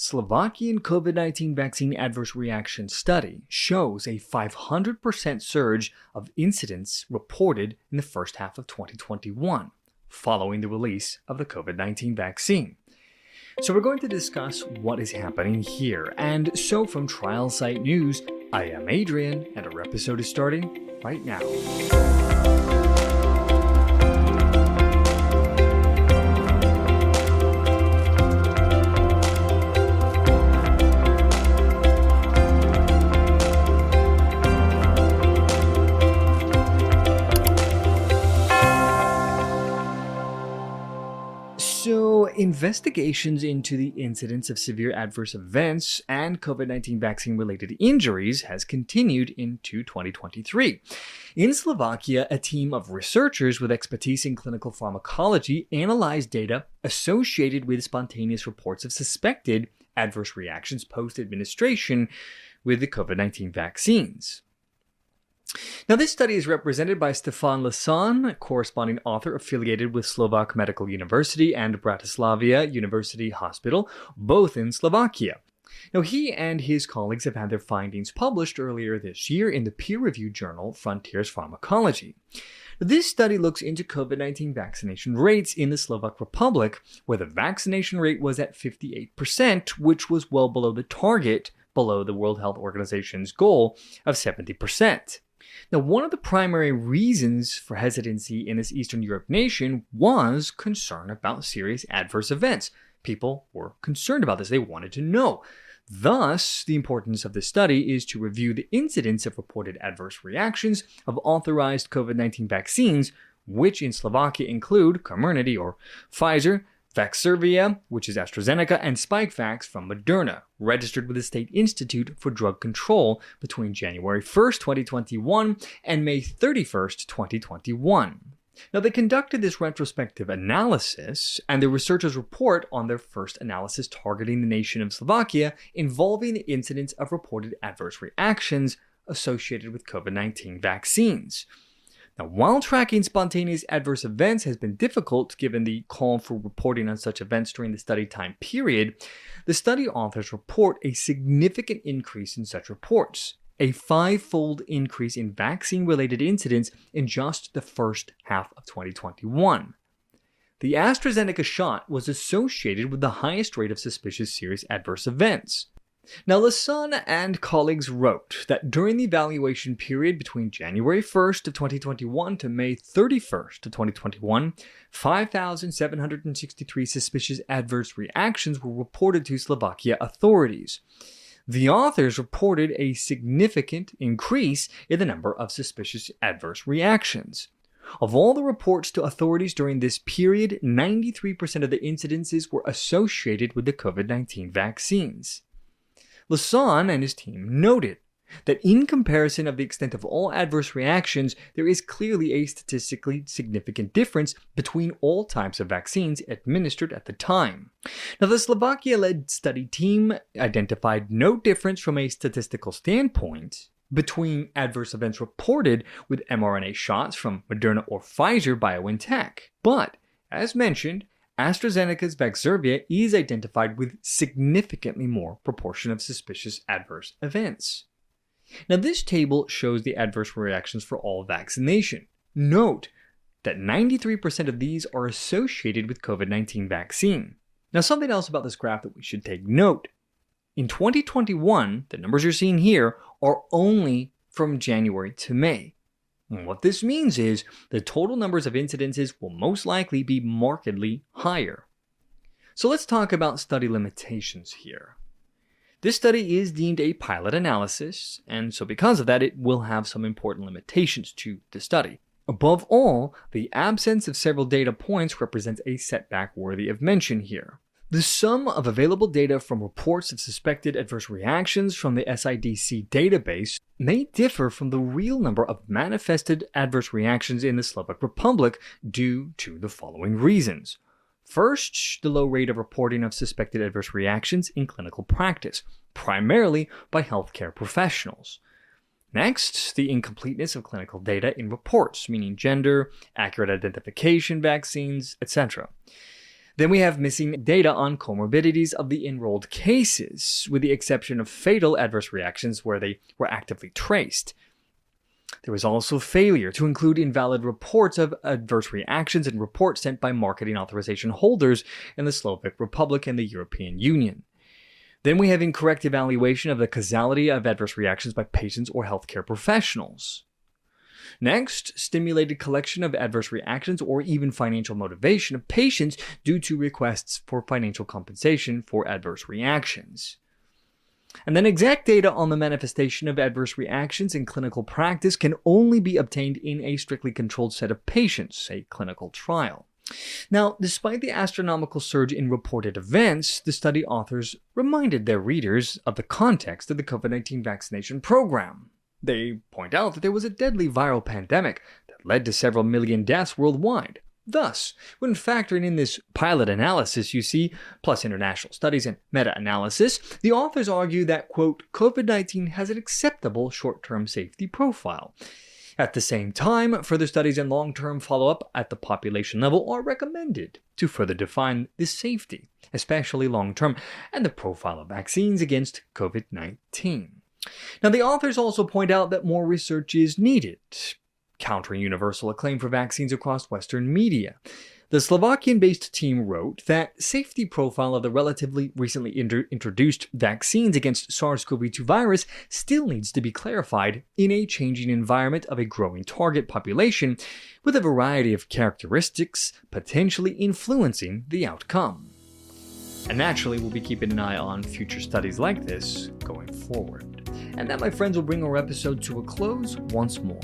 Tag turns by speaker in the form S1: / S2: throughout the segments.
S1: Slovakian COVID-19 vaccine adverse reaction study shows a 500% surge of incidents reported in the first half of 2021, following the release of the COVID-19 vaccine. So we're going to discuss what is happening here. And so from Trial Site News, I am Adrian, and our episode is starting right now. So, investigations into the incidence of severe adverse events and COVID-19 vaccine-related injuries has continued into 2023. In Slovakia, a team of researchers with expertise in clinical pharmacology analyzed data associated with spontaneous reports of suspected adverse reactions post-administration with the COVID-19 vaccines. Now, this study is represented by Stefan Lasan, a corresponding author affiliated with Slovak Medical University and Bratislava University Hospital, both in Slovakia. Now, he and his colleagues have had their findings published earlier this year in the peer-reviewed journal Frontiers Pharmacology. This study looks into COVID-19 vaccination rates in the Slovak Republic, where the vaccination rate was at 58%, which was well below the target, below the World Health Organization's goal of 70%. Now, one of the primary reasons for hesitancy in this Eastern Europe nation was concern about serious adverse events. People were concerned about this. They wanted to know. Thus, the importance of this study is to review the incidence of reported adverse reactions of authorized COVID-19 vaccines, which in Slovakia include Comirnaty or Pfizer, Vaxzevria, which is AstraZeneca, and Spikevax from Moderna, registered with the State Institute for Drug Control between January 1st, 2021 and May 31st, 2021. Now, they conducted this retrospective analysis, and the researchers report on their first analysis targeting the nation of Slovakia involving the incidence of reported adverse reactions associated with COVID-19 vaccines. Now, while tracking spontaneous adverse events has been difficult given the call for reporting on such events during the study time period, the study authors report a significant increase in such reports, a 5-fold increase in vaccine-related incidents in just the first half of 2021. The AstraZeneca shot was associated with the highest rate of suspicious serious adverse events. Now, Lasan and colleagues wrote that during the evaluation period between January 1st of 2021 to May 31st of 2021, 5,763 suspicious adverse reactions were reported to Slovakia authorities. The authors reported a significant increase in the number of suspicious adverse reactions. Of all the reports to authorities during this period, 93% of the incidences were associated with the COVID-19 vaccines. Lasan and his team noted that in comparison of the extent of all adverse reactions, there is clearly a statistically significant difference between all types of vaccines administered at the time. Now, the Slovakia-led study team identified no difference from a statistical standpoint between adverse events reported with mRNA shots from Moderna or Pfizer BioNTech. But, as mentioned, AstraZeneca's Vaxzevria is identified with significantly more proportion of suspicious adverse events. Now, this table shows the adverse reactions for all vaccination. Note that 93% of these are associated with COVID-19 vaccine. Now, something else about this graph that we should take note. In 2021, the numbers you're seeing here are only from January to May. And what this means is the total numbers of incidences will most likely be markedly higher. So let's talk about study limitations here. This study is deemed a pilot analysis, and so because of that, it will have some important limitations to the study. Above all, the absence of several data points represents a setback worthy of mention here. The sum of available data from reports of suspected adverse reactions from the SIDC database may differ from the real number of manifested adverse reactions in the Slovak Republic due to the following reasons. First, the low rate of reporting of suspected adverse reactions in clinical practice, primarily by healthcare professionals. Next, the incompleteness of clinical data in reports, meaning gender, accurate identification, vaccines, etc. Then we have missing data on comorbidities of the enrolled cases, with the exception of fatal adverse reactions where they were actively traced. There was also failure to include invalid reports of adverse reactions in reports sent by marketing authorization holders in the Slovak Republic and the European Union. Then we have incorrect evaluation of the causality of adverse reactions by patients or healthcare professionals. Next, stimulated collection of adverse reactions or even financial motivation of patients due to requests for financial compensation for adverse reactions. And then exact data on the manifestation of adverse reactions in clinical practice can only be obtained in a strictly controlled set of patients, a clinical trial. Now, despite the astronomical surge in reported events, the study authors reminded their readers of the context of the COVID-19 vaccination program. They point out that there was a deadly viral pandemic that led to several million deaths worldwide. Thus, when factoring in this pilot analysis you see, plus international studies and meta-analysis, the authors argue that, quote, COVID-19 has an acceptable short-term safety profile. At the same time, further studies and long-term follow-up at the population level are recommended to further define the safety, especially long-term, and the profile of vaccines against COVID-19. Now, the authors also point out that more research is needed, countering universal acclaim for vaccines across Western media. The Slovakian-based team wrote that safety profile of the relatively recently introduced vaccines against SARS-CoV-2 virus still needs to be clarified in a changing environment of a growing target population with a variety of characteristics potentially influencing the outcome. And naturally, we'll be keeping an eye on future studies like this going forward. And that, my friends, will bring our episode to a close once more.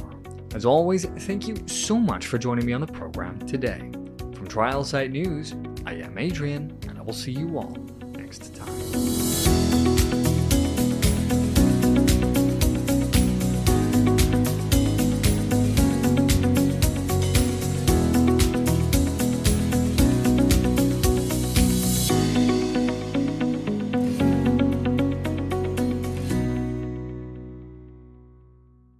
S1: As always, thank you so much for joining me on the program today. From Trial Site News, I am Adrian, and I will see you all next time.